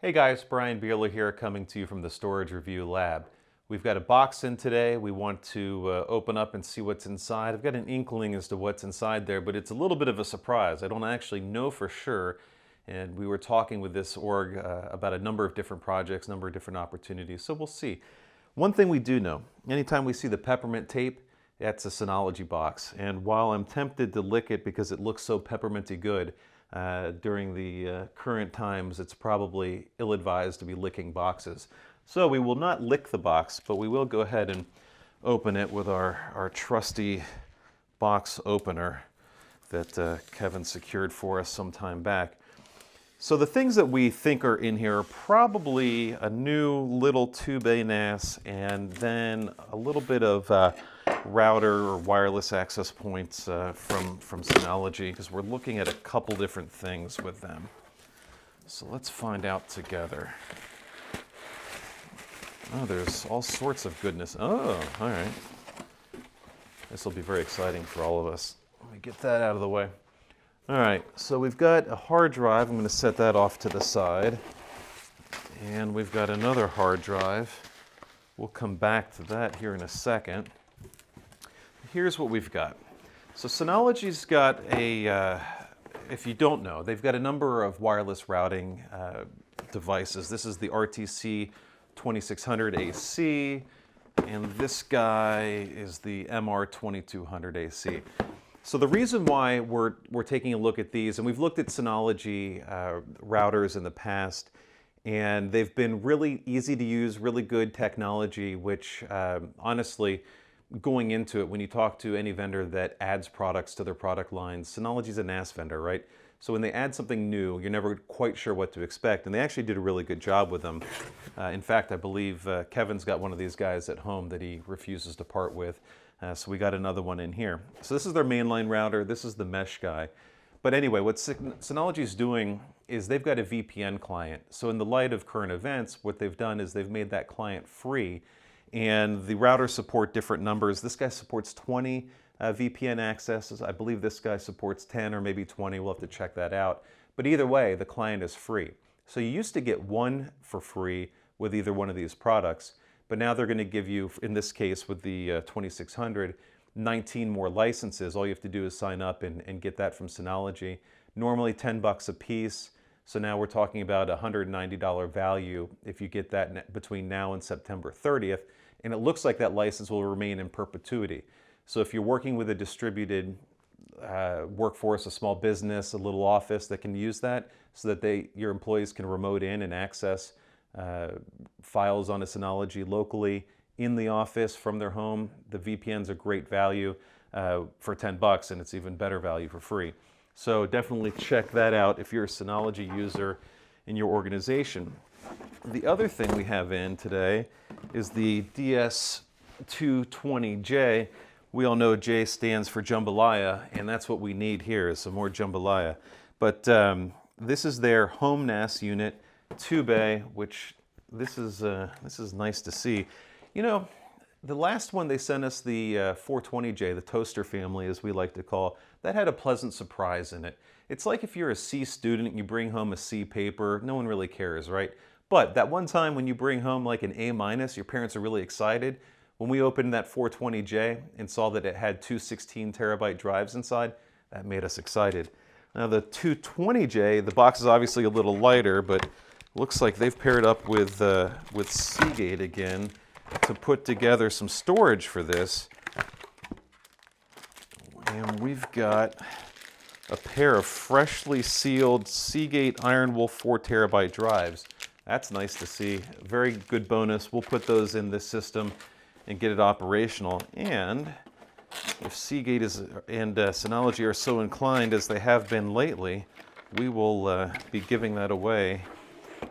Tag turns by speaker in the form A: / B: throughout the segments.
A: Hey guys, Brian Bierler here coming to you from the Storage Review Lab. We've got a box in today. We want to open up and see what's inside. I've got an inkling as to what's inside there, but it's a little bit of a surprise. I don't actually know for sure. And we were talking with this org about a number of different projects, number of different opportunities, so we'll see. One thing we do know, anytime we see the peppermint tape, that's a Synology box. And while I'm tempted to lick it because it looks so pepperminty good, during the current times, it's probably ill-advised to be licking boxes. So we will not lick the box, but we will go ahead and open it with our trusty box opener that Kevin secured for us some time back. So the things that we think are in here are probably a new little 2-bay NAS and then a little bit of router or wireless access points from Synology, because we're looking at a couple different things with them. So let's find out together. Oh, there's all sorts of goodness. Oh, all right. This will be very exciting for all of us. Let me get that out of the way. All right, so we've got a hard drive. I'm going to set that off to the side. And we've got another hard drive. We'll come back to that here in a second. Here's what we've got. So Synology's got a, if you don't know, they've got a number of wireless routing devices. This is the RTC 2600 AC, and this guy is the MR 2200 AC. So the reason why we're taking a look at these, and we've looked at Synology routers in the past, and they've been really easy to use, really good technology, which honestly, going into it, when you talk to any vendor that adds products to their product lines, Synology's a NAS vendor, right? So when they add something new, you're never quite sure what to expect, and they actually did a really good job with them. In fact, I believe Kevin's got one of these guys at home that he refuses to part with, so we got another one in here. So this is their mainline router, this is the mesh guy. But anyway, what Synology's doing is they've got a VPN client. So in the light of current events, what they've done is they've made that client free, and the routers support different numbers. This guy supports 20 VPN accesses. I believe this guy supports 10 or maybe 20. We'll have to check that out. But either way, the client is free. So you used to get one for free with either one of these products, but now they're going to give you, in this case with the 2600, 19 more licenses. All you have to do is sign up and get that from Synology. Normally 10 bucks a piece. So now we're talking about a $190 value if you get that between now and September 30th. And it looks like that license will remain in perpetuity. So if you're working with a distributed workforce, a small business, a little office that can use that so that your employees can remote in and access files on a Synology locally in the office from their home, the VPN's a great value for 10 bucks, and it's even better value for free. So definitely check that out if you're a Synology user in your organization. The other thing we have in today is the DS220j. We all know J stands for jambalaya, and that's what we need here is some more jambalaya. But this is their home NAS unit, 2-bay, which this is nice to see. You know, the last one they sent us, the 420j, the toaster family as we like to call, that had a pleasant surprise in it. It's like if you're a C student and you bring home a C paper, no one really cares, right? But that one time when you bring home like an A-, your parents are really excited. When we opened that 420j and saw that it had two 16 terabyte drives inside, that made us excited. Now the 220j, the box is obviously a little lighter, but looks like they've paired up with Seagate again to put together some storage for this. And we've got a pair of freshly sealed Seagate IronWolf 4 terabyte drives. That's nice to see. Very good bonus. We'll put those in this system and get it operational. And if Seagate and Synology are so inclined as they have been lately, we will be giving that away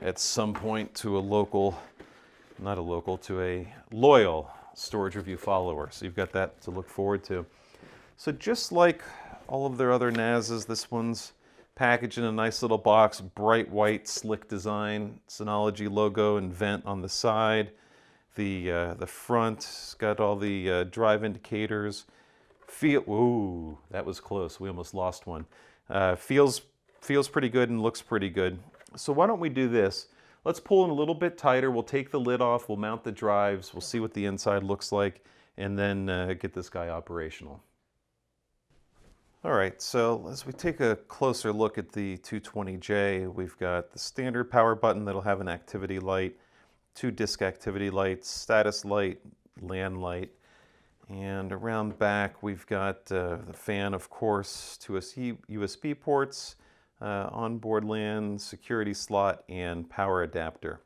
A: at some point to a local, to a loyal Storage Review follower. So you've got that to look forward to. So just like all of their other NASs, this one's packaged in a nice little box, bright white, slick design, Synology logo and vent on the side. The front's got all the drive indicators. Ooh, that was close. We almost lost one. Feels pretty good and looks pretty good. So why don't we do this? let's pull in a little bit tighter. We'll take the lid off, we'll mount the drives, we'll see what the inside looks like, and then get this guy operational. All right, so as we take a closer look at the 220J, we've got the standard power button that'll have an activity light, 2 disk activity lights, status light, LAN light, and around back we've got the fan, of course, 2 USB ports, onboard LAN, security slot, and power adapter.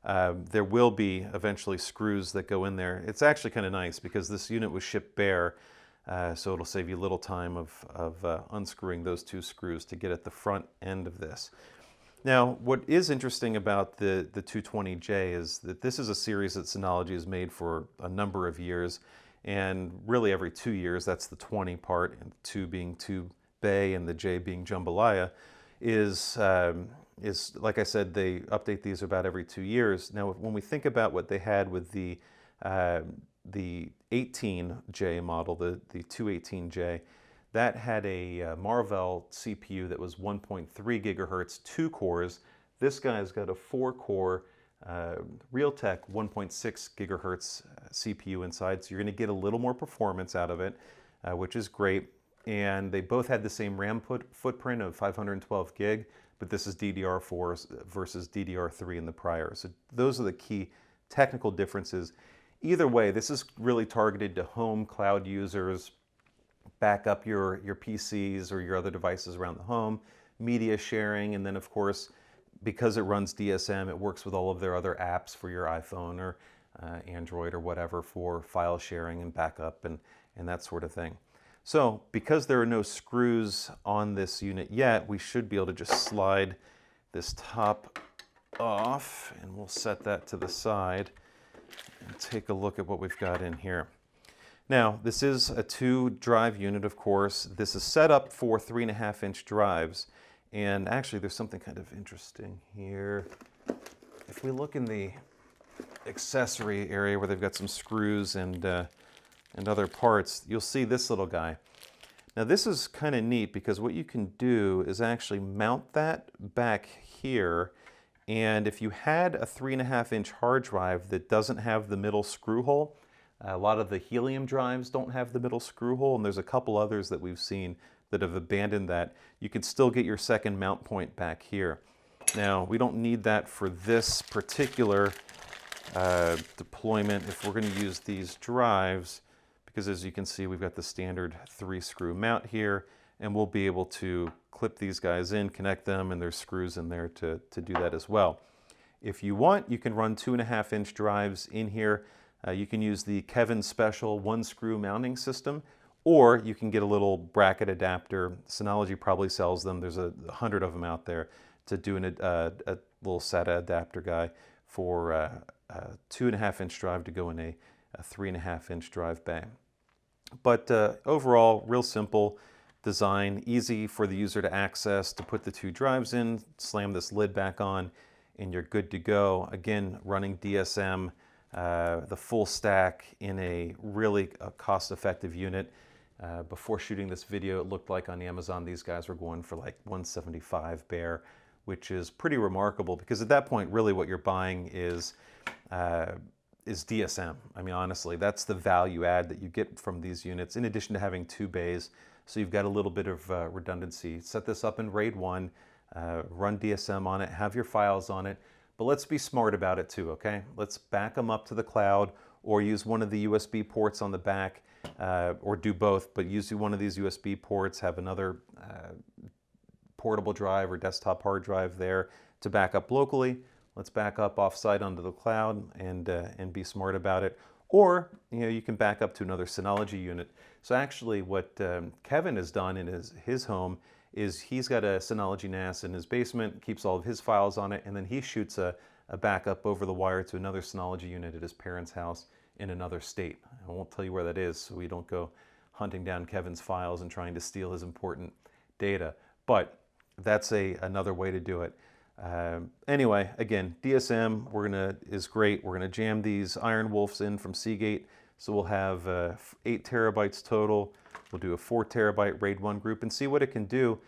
A: There will be eventually screws that go in there. It's actually kind of nice because this unit was shipped bare, so it'll save you a little time of unscrewing those 2 screws to get at the front end of this. Now, what is interesting about the 220J is that this is a series that Synology has made for a number of years, and really every 2 years, that's the 20 part, and 2 being 2 Bay and the J being Jambalaya, is like I said, they update these about every 2 years. Now, when we think about what they had with the 18J model, the 218J, that had a Marvell CPU that was 1.3 gigahertz, 2 cores. This guy's got a 4-core Realtek 1.6 gigahertz CPU inside, so you're going to get a little more performance out of it, which is great. And they both had the same RAM footprint of 512 gig, but this is DDR4 versus DDR3 in the prior. So those are the key technical differences. Either way, this is really targeted to home cloud users, back up your PCs or your other devices around the home, media sharing, and then of course, because it runs DSM, it works with all of their other apps for your iPhone or Android or whatever for file sharing and backup and that sort of thing. So because there are no screws on this unit yet, we should be able to just slide this top off, and we'll set that to the side and take a look at what we've got in here. Now, this is a 2 drive unit, of course. This is set up for 3.5-inch drives, and actually there's something kind of interesting here. If we look in the accessory area where they've got some screws and other parts, you'll see this little guy. Now this is kind of neat because what you can do is actually mount that back here, and if you had a 3.5-inch hard drive that doesn't have the middle screw hole, a lot of the helium drives don't have the middle screw hole, and there's a couple others that we've seen that have abandoned that. You can still get your second mount point back here. Now, we don't need that for this particular deployment if we're going to use these drives, because as you can see, we've got the standard 3-screw mount here, and we'll be able to clip these guys in, connect them, and there's screws in there to do that as well. If you want, you can run 2.5-inch drives in here. You can use the Kevin Special 1-screw mounting system, or you can get a little bracket adapter. Synology probably sells them. There's 100 of them out there to do a little SATA adapter guy for a 2.5-inch drive to go in a 3.5-inch drive bay. But overall, real simple design, easy for the user to access, to put the 2 drives in, slam this lid back on, and you're good to go. Again, running DSM, the full stack in a really cost-effective unit. Before shooting this video, it looked like on Amazon these guys were going for like $175 bare, which is pretty remarkable because at that point, really what you're buying is DSM. I mean, honestly, that's the value add that you get from these units, in addition to having 2 bays. So you've got a little bit of redundancy. Set this up in RAID 1, run DSM on it, have your files on it, but let's be smart about it too, okay? Let's back them up to the cloud or use one of the USB ports on the back, or do both, but use one of these USB ports, have another portable drive or desktop hard drive there to back up locally. Let's back up offsite onto the cloud and be smart about it. Or you can back up to another Synology unit. So actually what Kevin has done in his home is he's got a Synology NAS in his basement, keeps all of his files on it, and then he shoots a backup over the wire to another Synology unit at his parents' house in another state. I won't tell you where that is so we don't go hunting down Kevin's files and trying to steal his important data. But that's another way to do it. Anyway, again, DSM is great. We're gonna jam these IronWolfs in from Seagate, so we'll have 8 terabytes total. We'll do a 4 terabyte RAID 1 group and see what it can do.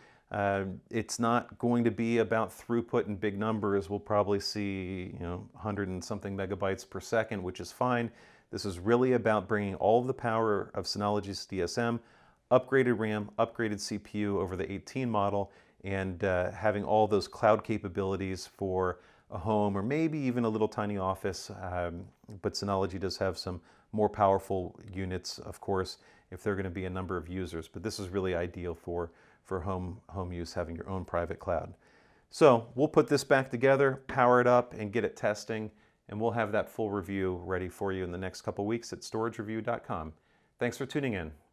A: It's not going to be about throughput and big numbers. We'll probably see 100 and something megabytes per second, which is fine. This is really about bringing all of the power of Synology's DSM, upgraded RAM, upgraded CPU over the 18 model, and having all those cloud capabilities for a home or maybe even a little tiny office. But Synology does have some more powerful units, of course, if there are going to be a number of users. But this is really ideal for home use, having your own private cloud. So we'll put this back together, power it up, and get it testing. And we'll have that full review ready for you in the next couple weeks at storagereview.com. Thanks for tuning in.